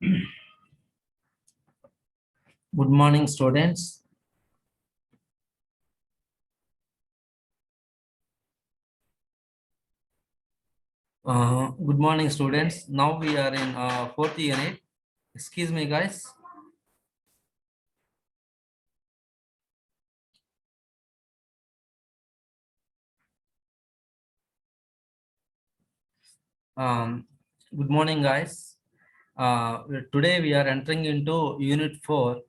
Good morning, students. Good morning, students. Now we are in fourth unit. Excuse me, guys. Good morning, guys. Today we are entering into unit 4.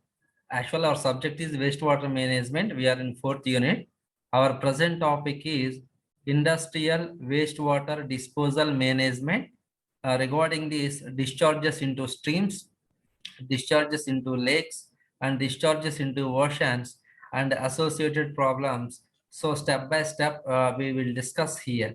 Actually, our subject is wastewater management. We are in fourth unit. Our present topic is industrial wastewater disposal management. Regarding this, discharges into streams, discharges into lakes, and discharges into oceans and associated problems. So step by step, we will discuss here.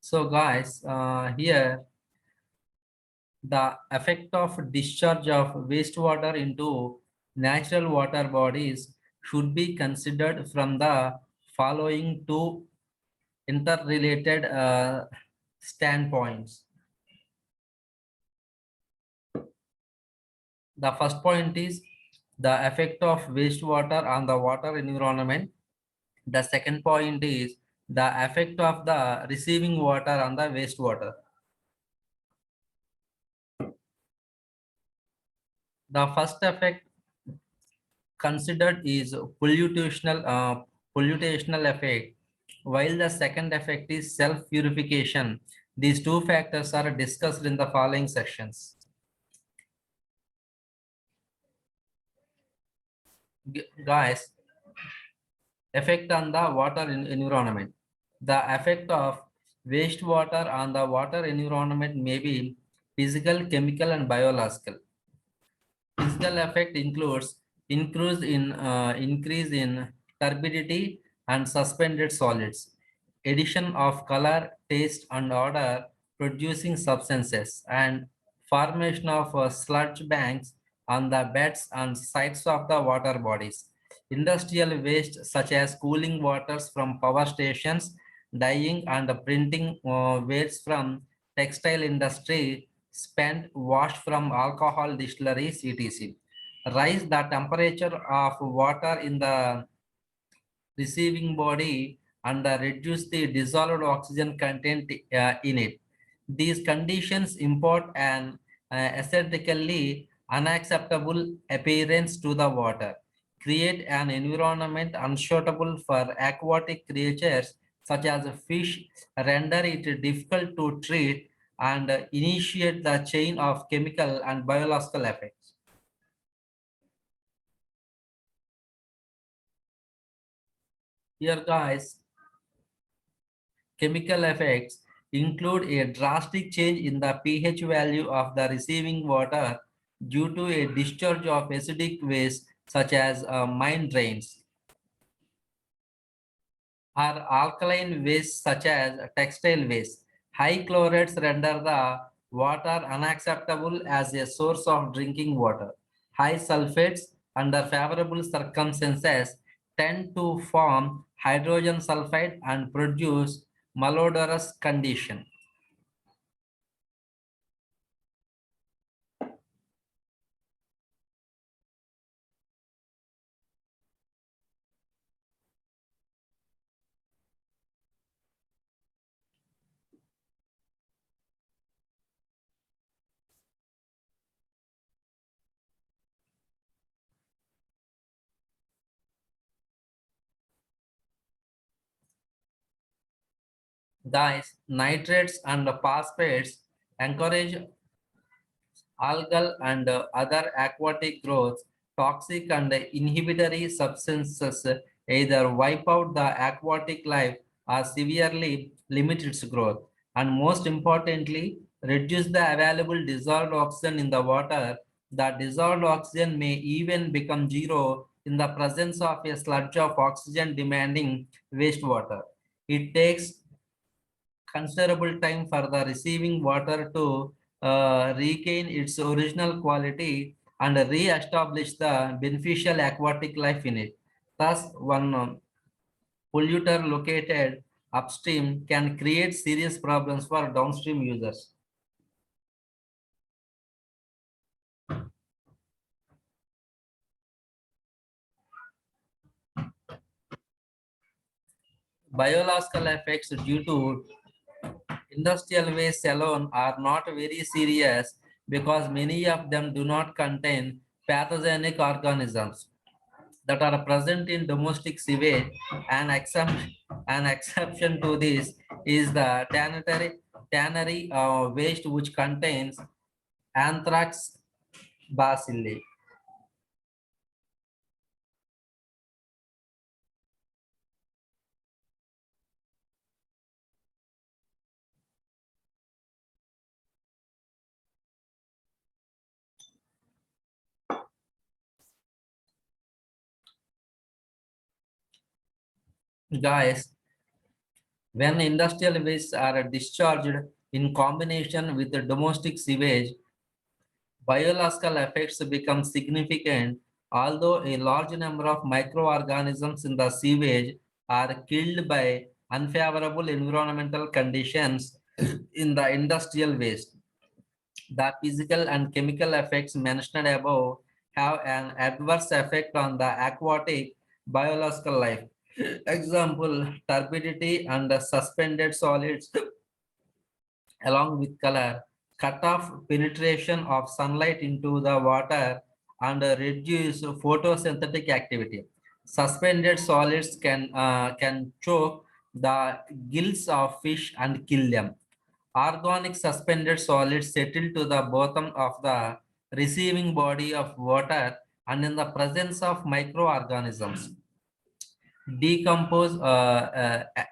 So guys, here the effect of discharge of wastewater into natural water bodies should be considered from the following two interrelated standpoints. The first point is the effect of wastewater on the water environment. The second point is the effect of the receiving water on the wastewater. The first effect considered is pollutational effect, while the second effect is self-purification. These two factors are discussed in the following sections. Guys, effect on the water environment. The effect of wastewater on the water environment may be physical, chemical, and biological. Physical effect includes increase in turbidity and suspended solids, addition of color, taste, and odor producing substances, and formation of sludge banks on the beds and sides of the water bodies. Industrial waste such as cooling waters from power stations, dyeing and printing waste from textile industry, spent washed from alcohol distilleries, etc. Rise the temperature of water in the receiving body and reduce the dissolved oxygen content in it. These conditions import an aesthetically unacceptable appearance to the water, create an environment unsuitable for aquatic creatures such as fish, render it difficult to treat, and initiate the chain of chemical and biological effects. Here, guys, chemical effects include a drastic change in the pH value of the receiving water due to a discharge of acidic waste such as mine drains, or alkaline waste such as textile waste. High chlorides render the water unacceptable as a source of drinking water. High sulfates under favorable circumstances tend to form hydrogen sulfide and produce malodorous condition. Thus, nitrates and phosphates encourage algal and other aquatic growth. Toxic and inhibitory substances either wipe out the aquatic life or severely limit its growth. And most importantly, reduce the available dissolved oxygen in the water. The dissolved oxygen may even become zero in the presence of a sludge of oxygen demanding wastewater. It takes considerable time for the receiving water to regain its original quality and re-establish the beneficial aquatic life in it. Thus, one polluter located upstream can create serious problems for downstream users. Biological effects due to industrial waste alone are not very serious because many of them do not contain pathogenic organisms that are present in domestic sewage. An exception to this is the tannery waste, which contains anthrax bacilli. Guys, when industrial wastes are discharged in combination with the domestic sewage, biological effects become significant, although a large number of microorganisms in the sewage are killed by unfavorable environmental conditions in the industrial waste. The physical and chemical effects mentioned above have an adverse effect on the aquatic biological life. Example, turbidity and suspended solids along with color, cut off penetration of sunlight into the water and reduce photosynthetic activity. Suspended solids can choke the gills of fish and kill them. Organic suspended solids settle to the bottom of the receiving body of water and in the presence of microorganisms decompose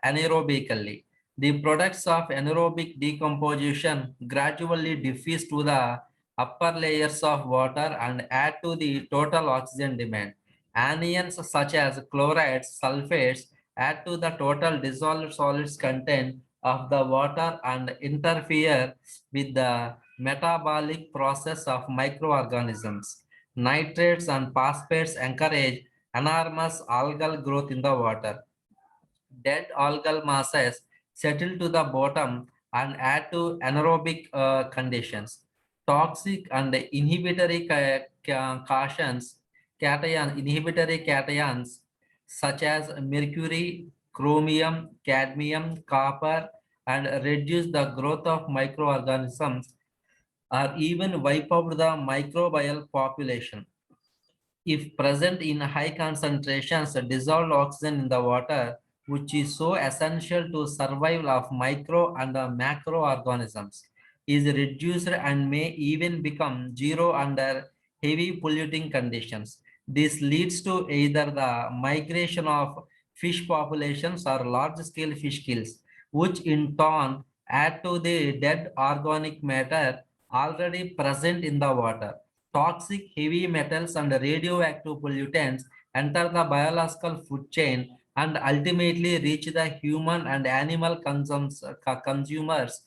anaerobically. The products of anaerobic decomposition gradually diffuse to the upper layers of water and add to the total oxygen demand. Anions such as chlorides, sulfates add to the total dissolved solids content of the water and interfere with the metabolic process of microorganisms. Nitrates and phosphates encourage enormous algal growth in the water. Dead algal masses settle to the bottom and add to anaerobic conditions. Toxic and inhibitory cations such as mercury, chromium, cadmium, copper, and reduce the growth of microorganisms or even wipe out the microbial population. If present in high concentrations, dissolved oxygen in the water, which is so essential to survival of micro and macroorganisms, is reduced and may even become zero under heavy polluting conditions. This leads to either the migration of fish populations or large-scale fish kills, which in turn add to the dead organic matter already present in the water. Toxic heavy metals and radioactive pollutants enter the biological food chain and ultimately reach the human and animal consumers.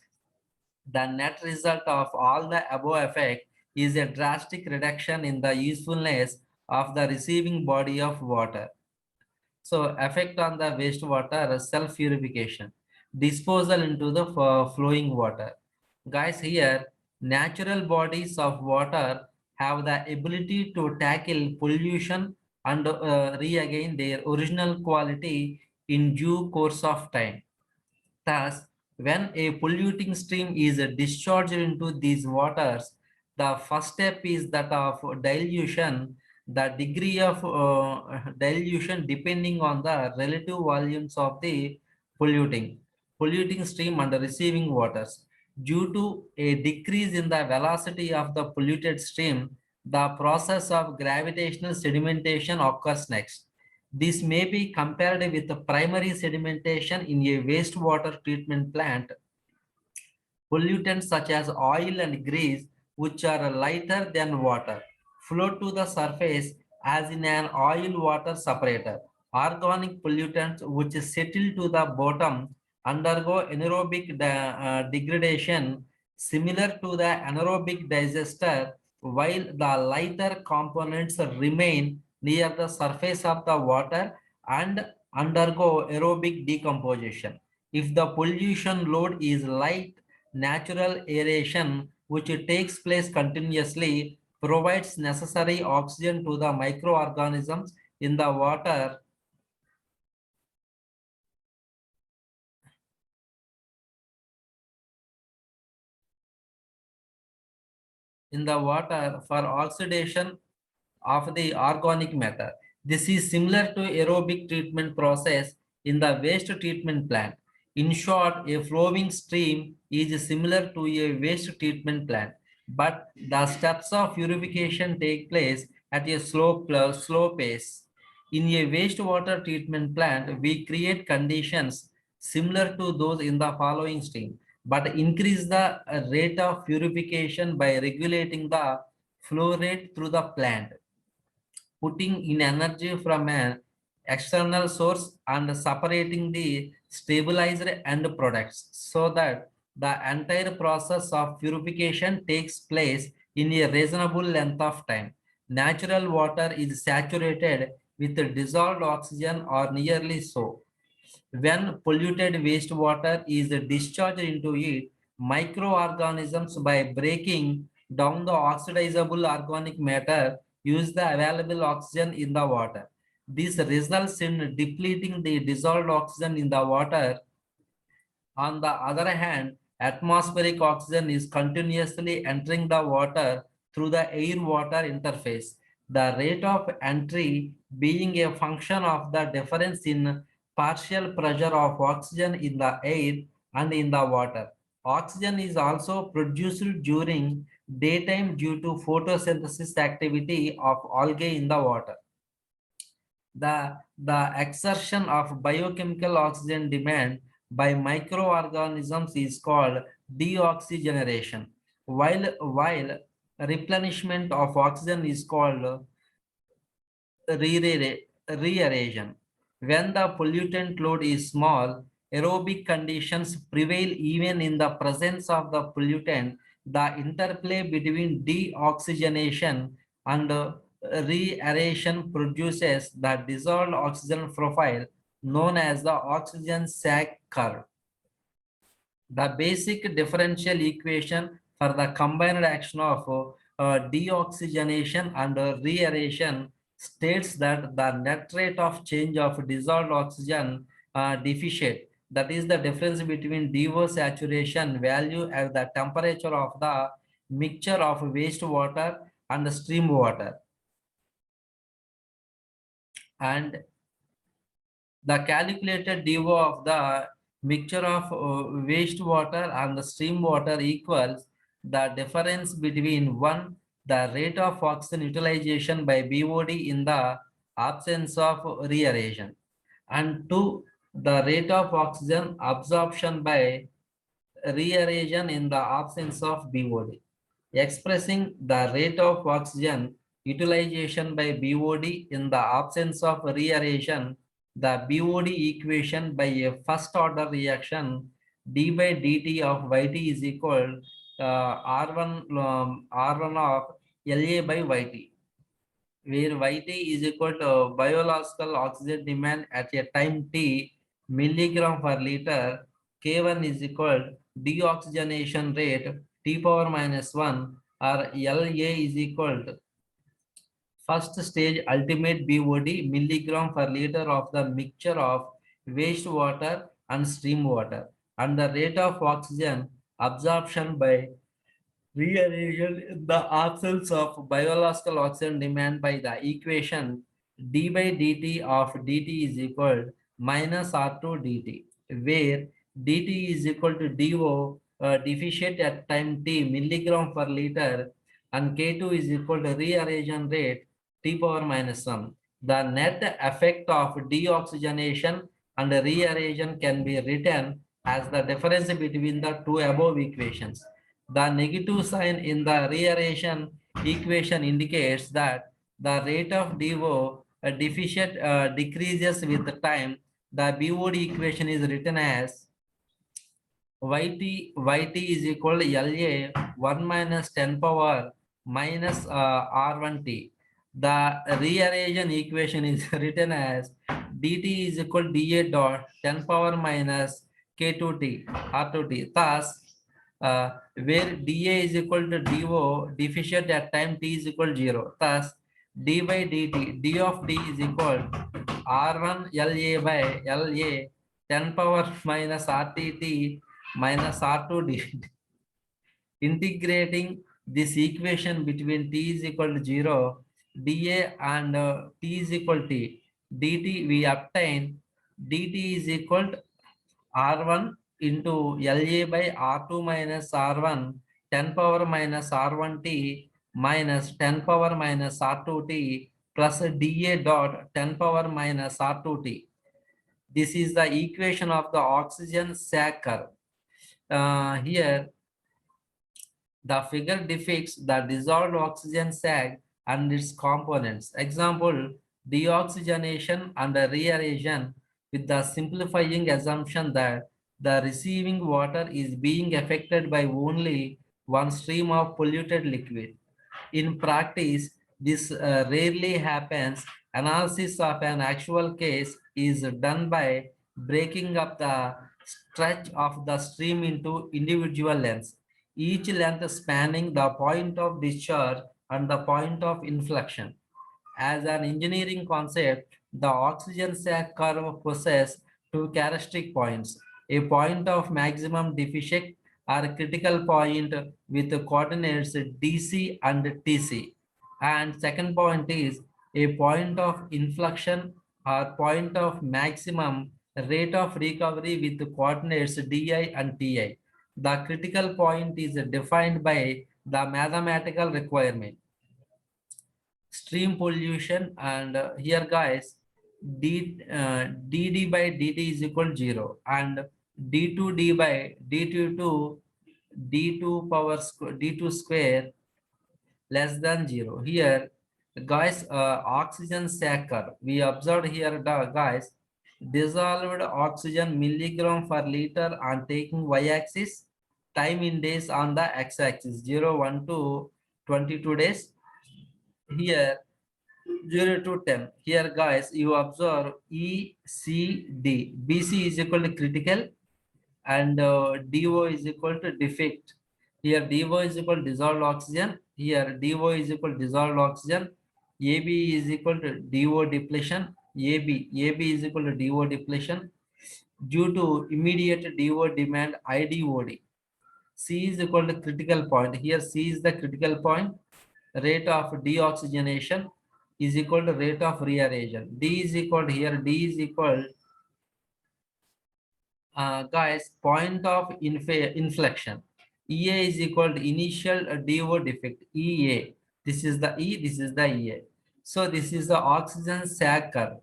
The net result of all the above effect is a drastic reduction in the usefulness of the receiving body of water. So effect on the wastewater self-purification, disposal into the flowing water. Guys, here natural bodies of water have the ability to tackle pollution and regain their original quality in due course of time. Thus, when a polluting stream is discharged into these waters, the first step is that of dilution. The degree of dilution depending on the relative volumes of the polluting stream and receiving waters. Due to a decrease in the velocity of the polluted stream, the process of gravitational sedimentation occurs next. This may be compared with the primary sedimentation in a wastewater treatment plant. Pollutants such as oil and grease, which are lighter than water, float to the surface as in an oil water separator. Organic pollutants which settle to the bottom undergo anaerobic degradation similar to the anaerobic digester, while the lighter components remain near the surface of the water and undergo aerobic decomposition. If the pollution load is light, natural aeration, which takes place continuously, provides necessary oxygen to the microorganisms in the water for oxidation of the organic matter. This is similar to aerobic treatment process in the waste treatment plant. In short, a flowing stream is similar to a waste treatment plant, but the steps of purification take place at a slow pace. In a wastewater treatment plant, we create conditions similar to those in the following stream, but increase the rate of purification by regulating the flow rate through the plant, putting in energy from an external source and separating the stabilized end products so that the entire process of purification takes place in a reasonable length of time. Natural water is saturated with dissolved oxygen or nearly so. When polluted wastewater is discharged into it, microorganisms by breaking down the oxidizable organic matter use the available oxygen in the water. This results in depleting the dissolved oxygen in the water. On the other hand, atmospheric oxygen is continuously entering the water through the air-water interface. The rate of entry being a function of the difference in partial pressure of oxygen in the air and in the water. Oxygen is also produced during daytime due to photosynthesis activity of algae in the water. The exertion of biochemical oxygen demand by microorganisms is called deoxygenation, while replenishment of oxygen is called reaeration. When the pollutant load is small, aerobic conditions prevail even in the presence of the pollutant. The interplay between deoxygenation and reaeration produces the dissolved oxygen profile known as the oxygen sag curve. The basic differential equation for the combined action of deoxygenation and reaeration states that the net rate of change of dissolved oxygen deficit, that is the difference between DO saturation value at the temperature of the mixture of wastewater and stream water, and the calculated DO of the mixture of wastewater and the stream water equals the difference between one, the rate of oxygen utilization by BOD in the absence of reaeration, and two, the rate of oxygen absorption by reaeration in the absence of BOD. Expressing the rate of oxygen utilization by BOD in the absence of reaeration, the BOD equation by a first order reaction d by dt of Yt is equal R1 of La by Yt, where Yt is equal to biological oxygen demand at a time t milligram per liter. K1 is equal deoxygenation rate t power minus 1, or La is equal to first stage ultimate BOD milligram per liter of the mixture of wastewater and stream water, and the rate of oxygen absorption by rearranged in the absence of biological oxygen demand by the equation d by dt of dt is equal minus R2 dt, where dt is equal to DO deficient at time t milligram per liter, and K2 is equal to rearrangement rate t power minus 1. The net effect of deoxygenation and rearrangement can be written as the difference between the two above equations. The negative sign in the reaeration equation indicates that The rate of DO deficit decreases with time. The BOD equation is written as YT is equal to LA 1 minus 10 power minus R1T. The rearrangement equation is written as DT is equal to DA dot 10 power minus K2T R2T. Thus, where DA is equal to DO deficient at time T is equal to 0. Thus, D by dt, D of D is equal R1 LA by LA 10 power minus RTT minus R2 dt. Integrating this equation between T is equal to 0, dA and T is equal to T, dt we obtain dt is equal to R1 into LA by R2 minus R1 10 power minus R1T minus 10 power minus R2T plus dA dot 10 power minus R2T. This is the equation of the oxygen sag curve. Here, the figure depicts the dissolved oxygen sag and its components. Example, deoxygenation and reaeration with the simplifying assumption that the receiving water is being affected by only one stream of polluted liquid. In practice, this rarely happens. Analysis of an actual case is done by breaking up the stretch of the stream into individual lengths, each length spanning the point of discharge and the point of inflection. As an engineering concept, the oxygen sac curve possesses two characteristic points, a point of maximum deficit or a critical point with the coordinates DC and TC. And second point is a point of inflection or point of maximum rate of recovery with the coordinates DI and TI. The critical point is defined by the mathematical requirement stream pollution and here guys dd by dt is equal to 0 and d2 d by d2 d2 power d2 square less than 0. Here guys oxygen sac curve we observed here guys dissolved oxygen milligram per liter on taking y-axis, time in days on the x-axis 0 1 to 22 days. Here 0 to 10. Here, guys, you observe E, C, D. BC is equal to critical and DO is equal to defect. Here, DO is equal to dissolved oxygen. Here, DO is equal to dissolved oxygen. AB is equal to DO depletion. AB is equal to DO depletion due to immediate DO demand IDOD. C is equal to critical point. Here, C is the critical point. Rate of deoxygenation is equal to rate of rearrangement. D is equal to here, D is equal, guys, point of inflection. EA is equal to initial DO defect, EA. This is the E, this is the EA. So this is the oxygen sag curve.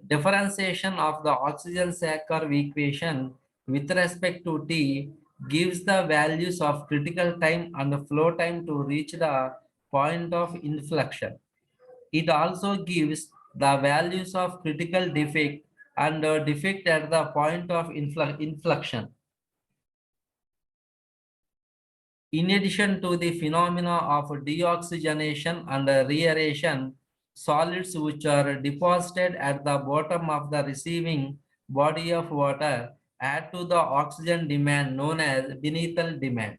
Differentiation of the oxygen sag curve equation with respect to T gives the values of critical time and the flow time to reach the point of inflection. It also gives the values of critical defect and defect at the point of inflection. In addition to the phenomena of deoxygenation and reaeration, solids which are deposited at the bottom of the receiving body of water add to the oxygen demand known as beneathal demand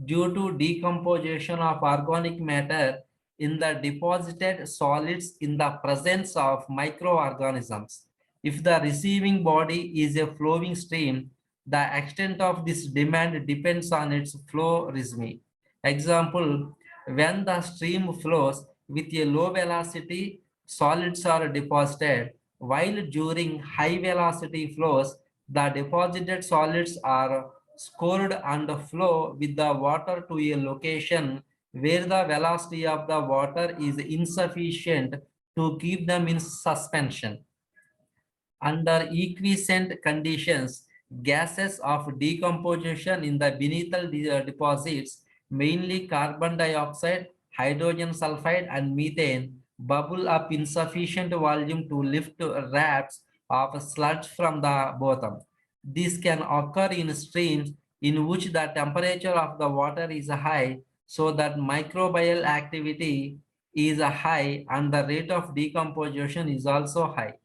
due to decomposition of organic matter in the deposited solids in the presence of microorganisms. If the receiving body is a flowing stream, the extent of this demand depends on its flow rhythm. Example, when the stream flows with a low velocity, solids are deposited, while during high velocity flows, the deposited solids are scored and flow with the water to a location where the velocity of the water is insufficient to keep them in suspension. Under equiescent conditions, gases of decomposition in the beneathal deposits, mainly carbon dioxide, hydrogen sulfide, and methane, bubble up insufficient volume to lift rafts of sludge from the bottom. This can occur in streams in which the temperature of the water is high, so that microbial activity is high and the rate of decomposition is also high.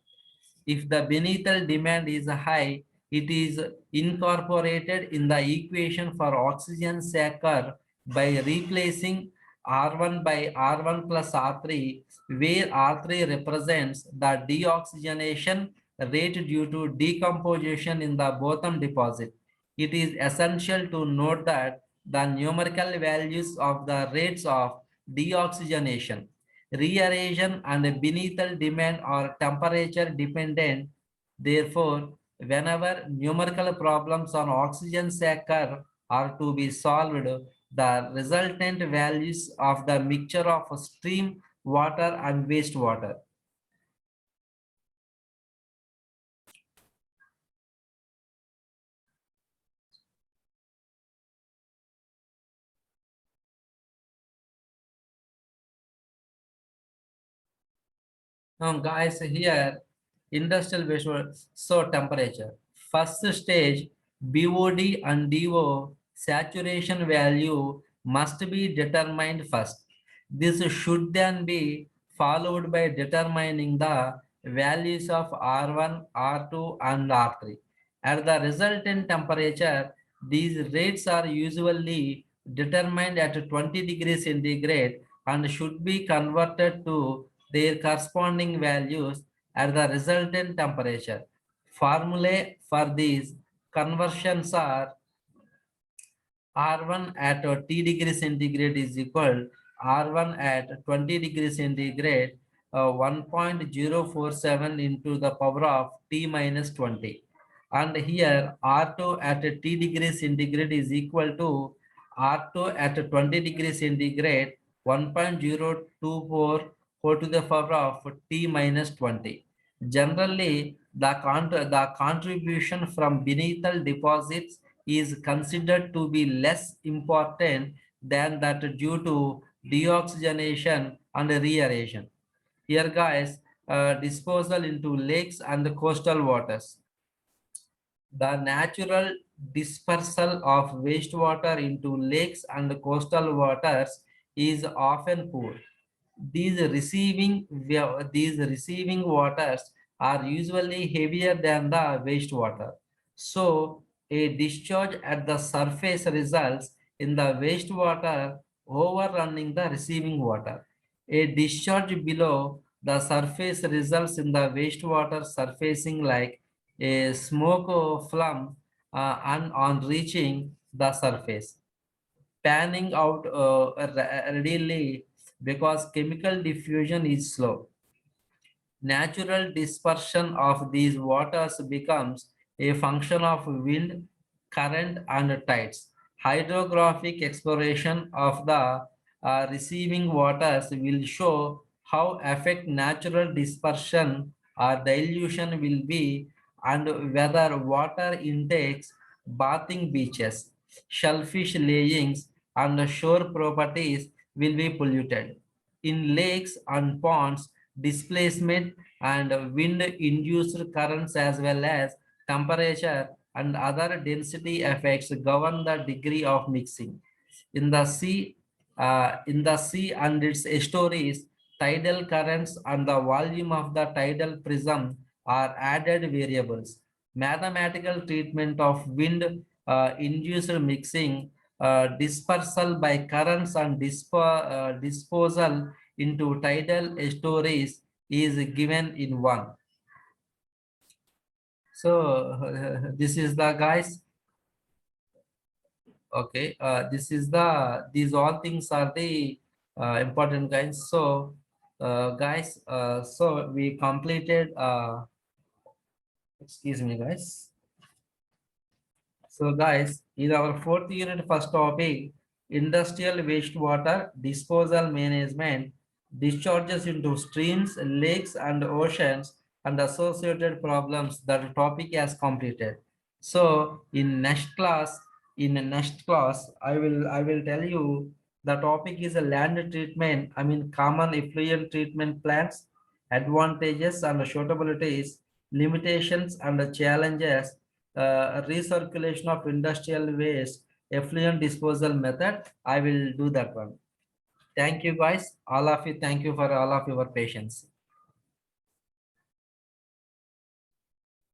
If the beneficial demand is high, it is incorporated in the equation for oxygen saccharine by replacing R1 by R1 plus R3, where R3 represents the deoxygenation rate due to decomposition in the bottom deposit. It is essential to note that the numerical values of the rates of deoxygenation, reaeration, and beneathal demand are temperature dependent. Therefore, whenever numerical problems on oxygen saccharine are to be solved, the resultant values of the mixture of stream water and wastewater. Now, guys, here industrial wastewater, so temperature. First stage, BOD and DO saturation value must be determined first. This should then be followed by determining the values of R1, R2, and R3. At the resultant temperature, these rates are usually determined at 20 degrees centigrade and should be converted to their corresponding values at the resultant temperature. Formulae for these conversions are R1 at T degree centigrade is equal R1 at 20 degree centigrade 1.047 into the power of T minus 20. And here R2 at T degree centigrade is equal to R2 at 20 degree centigrade 1.024 to the power of T minus 20. Generally, the contribution from beneathal deposits is considered to be less important than that due to deoxygenation and reaeration. Here, guys, disposal into lakes and the coastal waters. The natural dispersal of wastewater into lakes and coastal waters is often poor. These receiving waters are usually heavier than the wastewater. So a discharge at the surface results in the wastewater overrunning the receiving water. A discharge below the surface results in the wastewater surfacing like a smoke flum and on reaching the surface, panning out readily because chemical diffusion is slow. Natural dispersion of these waters becomes a function of wind, current, and tides. Hydrographic exploration of the receiving waters will show how affect natural dispersion or dilution will be, and whether water intakes, bathing beaches, shellfish layings, and shore properties will be polluted. In lakes and ponds, displacement and wind-induced currents as well as temperature and other density effects govern the degree of mixing. In the sea, in the sea and its estuaries, tidal currents and the volume of the tidal prism are added variables. Mathematical treatment of wind-induced mixing, dispersal by currents and disposal into tidal estuaries is given in one. So this is the guys. Okay, this is these all things are the important guys. So guys, so we completed. Excuse me, guys. So guys, in our fourth unit, first topic, industrial wastewater disposal management, discharges into streams, lakes, and oceans, and associated problems. That topic has completed. So in next class, I will tell you The topic is a land treatment, I mean common effluent treatment plants, advantages and suitabilities, limitations and challenges, recirculation of industrial waste, effluent disposal method. I will do that one. Thank you guys, all of you. Thank you for all of your patience.